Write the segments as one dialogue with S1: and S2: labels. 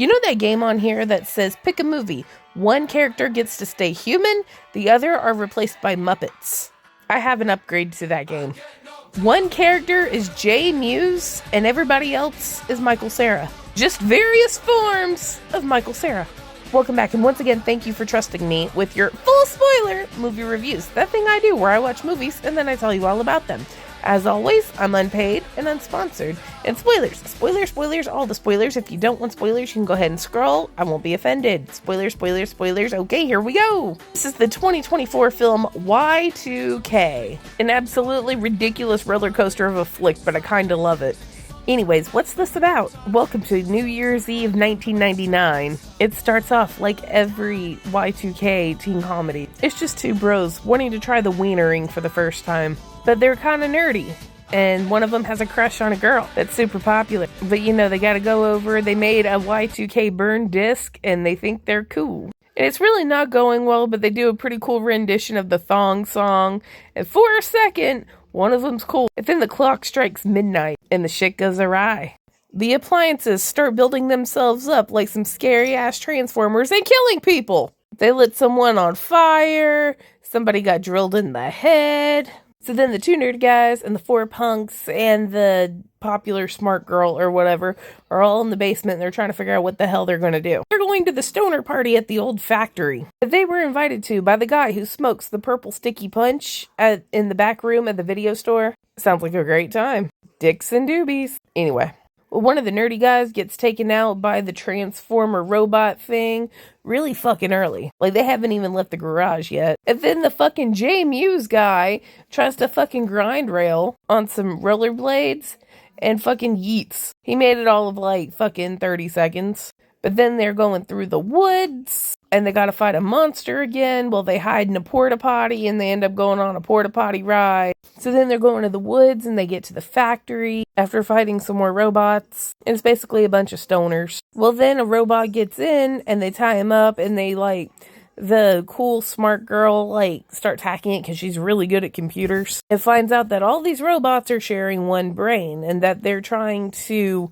S1: You know that game on here that says pick a movie. One character gets to stay human, the other are replaced by Muppets. I have an upgrade to that game. One character is Jay Muse, and everybody else is Michael Cera. Just various forms of Michael Cera. Welcome back, and once again, thank you for trusting me with your full spoiler movie reviews. That thing I do where I watch movies and then I tell you all about them. As always, I'm unpaid and unsponsored. And spoilers, all the spoilers. If you don't want spoilers, you can go ahead and scroll. I won't be offended. Spoilers. Okay, here we go. This is the 2024 film Y2K. An absolutely ridiculous roller coaster of a flick, but I kinda love it. Anyways, what's this about? Welcome to New Year's Eve 1999. It starts off like every Y2K teen comedy. It's just two bros wanting to try the wienering for the first time. But they're kind of nerdy. And one of them has a crush on a girl that's super popular. But you know, they gotta go over. They made a Y2K burn disc and they think they're cool. And it's really not going well, but they do a pretty cool rendition of the thong song. And for a second, one of them's cool. And then the clock strikes midnight and the shit goes awry. The appliances start building themselves up like some scary ass Transformers and killing people. They lit someone on fire. Somebody got drilled in the head. So then the two nerd guys and the four punks and the popular smart girl or whatever are all in the basement and they're trying to figure out what the hell they're going to do. They're going to the stoner party at the old factory that they were invited to by the guy who smokes the purple sticky punch in the back room at the video store. Sounds like a great time. Dicks and doobies. Anyway. Well, one of the nerdy guys gets taken out by the Transformer robot thing really fucking early. Like, they haven't even left the garage yet. And then the fucking J Muse guy tries to fucking grind rail on some rollerblades and fucking yeets. He made it all of like fucking 30 seconds. But then they're going through the woods and they gotta fight a monster again. Well, they hide in a porta potty and they end up going on a porta potty ride. So then they're going to the woods and they get to the factory after fighting some more robots. And it's basically a bunch of stoners. Well, then a robot gets in and they tie him up and they the cool smart girl starts hacking it because she's really good at computers. And finds out that all these robots are sharing one brain and that they're trying to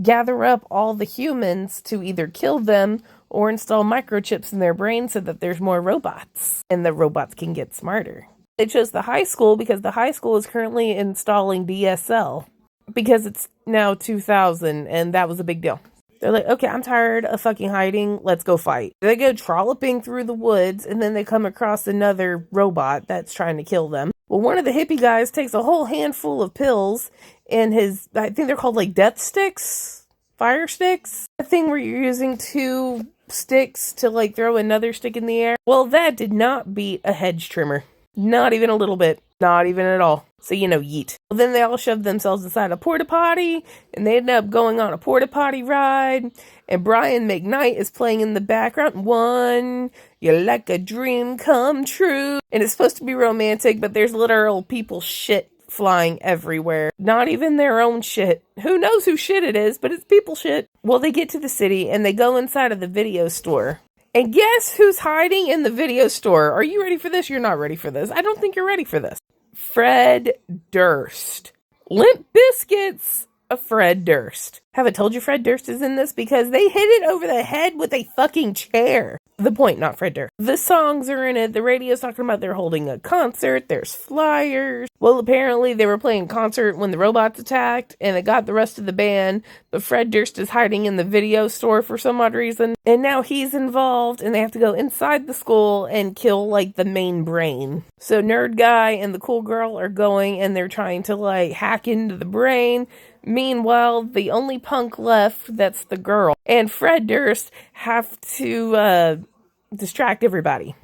S1: gather up all the humans to either kill them or install microchips in their brain so that there's more robots and the robots can get smarter. They chose the high school because the high school is currently installing DSL because it's now 2000 and that was a big deal. They're like, okay, I'm tired of fucking hiding. Let's go fight. They go trolloping through the woods and then they come across another robot that's trying to kill them. Well, one of the hippie guys takes a whole handful of pills and I think they're called death sticks, fire sticks. A thing where you're using two sticks to throw another stick in the air. Well, that did not beat a hedge trimmer. Not even a little bit. Not even at all. So, yeet. Well, then they all shove themselves inside a porta potty, and they end up going on a porta potty ride, and Brian McKnight is playing in the background. One, you're like a dream come true. And it's supposed to be romantic, but there's literal people shit flying everywhere. Not even their own shit. Who knows whose shit it is, but it's people shit. Well, they get to the city, and they go inside of the video store. And guess who's hiding in the video store? Are you ready for this? You're not ready for this. I don't think you're ready for this. Fred Durst. Limp Bizkit's a Fred Durst. Haven't told you Fred Durst is in this because they hit it over the head with a fucking chair. The point, not Fred Durst. The songs are in it. The radio's talking about they're holding a concert. There's flyers. Well, apparently they were playing a concert when the robots attacked and it got the rest of the band. But Fred Durst is hiding in the video store for some odd reason. And now he's involved and they have to go inside the school and kill the main brain. So nerd guy and the cool girl are going and they're trying to hack into the brain. Meanwhile, the only punk left, that's the girl, and Fred Durst have to distract everybody.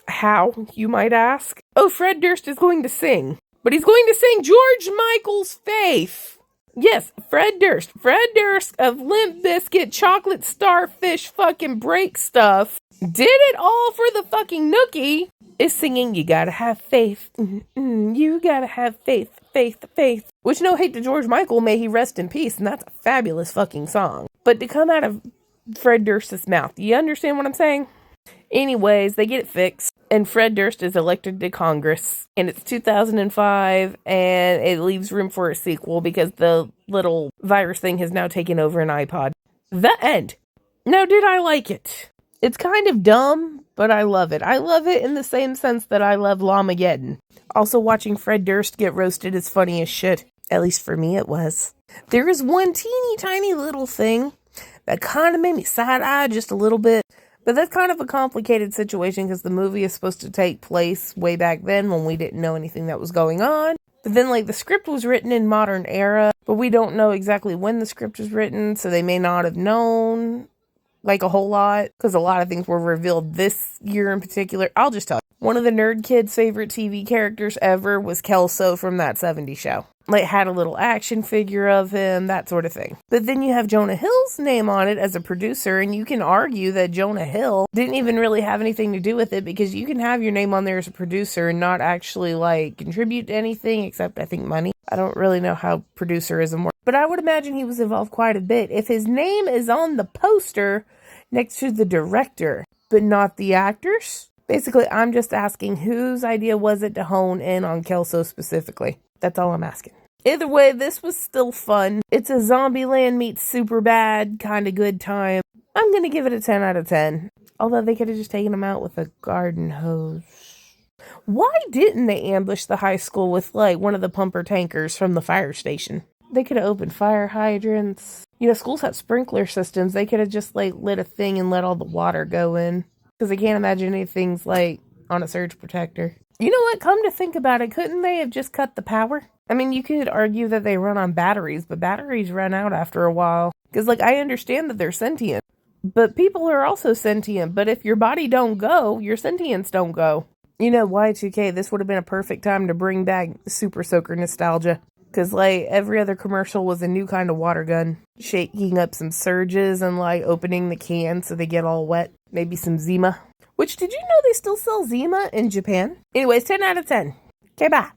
S1: How, you might ask? Oh, Fred Durst is going to sing. But he's going to sing George Michael's Faith. Yes, Fred Durst. Fred Durst of Limp Bizkit, Chocolate Starfish fucking break stuff. Did it all for the fucking nookie. Is singing, you gotta have faith. You gotta have faith. Faith. Which, no hate to George Michael, may he rest in peace, and that's a fabulous fucking song. But to come out of Fred Durst's mouth, you understand what I'm saying? Anyways, they get it fixed, and Fred Durst is elected to Congress, and it's 2005, and it leaves room for a sequel because the little virus thing has now taken over an iPod. The end. Now, did I like it? It's kind of dumb, but I love it. I love it in the same sense that I love Lamageddon. Also, watching Fred Durst get roasted is funny as shit. At least for me, it was. There is one teeny tiny little thing that kind of made me side-eye just a little bit. But that's kind of a complicated situation because the movie is supposed to take place way back then when we didn't know anything that was going on. But then, the script was written in modern era, but we don't know exactly when the script was written, so they may not have known, a whole lot, because a lot of things were revealed this year in particular. I'll just tell you. One of the nerd kids' favorite TV characters ever was Kelso from that 70s show. Had a little action figure of him, that sort of thing. But then you have Jonah Hill's name on it as a producer, and you can argue that Jonah Hill didn't even really have anything to do with it, because you can have your name on there as a producer and not actually, contribute to anything, except, I think, money. I don't really know how producerism works, but I would imagine he was involved quite a bit. If his name is on the poster next to the director, but not the actors, basically, I'm just asking whose idea was it to hone in on Kelso specifically. That's all I'm asking. Either way, this was still fun. It's a Zombieland meets Superbad kind of good time. I'm going to give it a 10 out of 10. Although they could have just taken him out with a garden hose. Why didn't they ambush the high school with, one of the pumper tankers from the fire station? They could have opened fire hydrants. Schools have sprinkler systems. They could have just, lit a thing and let all the water go in. Because I can't imagine anything's, on a surge protector. You know what? Come to think about it, couldn't they have just cut the power? I mean, you could argue that they run on batteries, but batteries run out after a while. Because, I understand that they're sentient. But people are also sentient. But if your body don't go, your sentience don't go. Y2K, this would have been a perfect time to bring back Super Soaker nostalgia. Because, every other commercial was a new kind of water gun. Shaking up some surges and, opening the can so they get all wet. Maybe some Zima. Which, did you know they still sell Zima in Japan? Anyways, 10 out of 10. Okay, bye.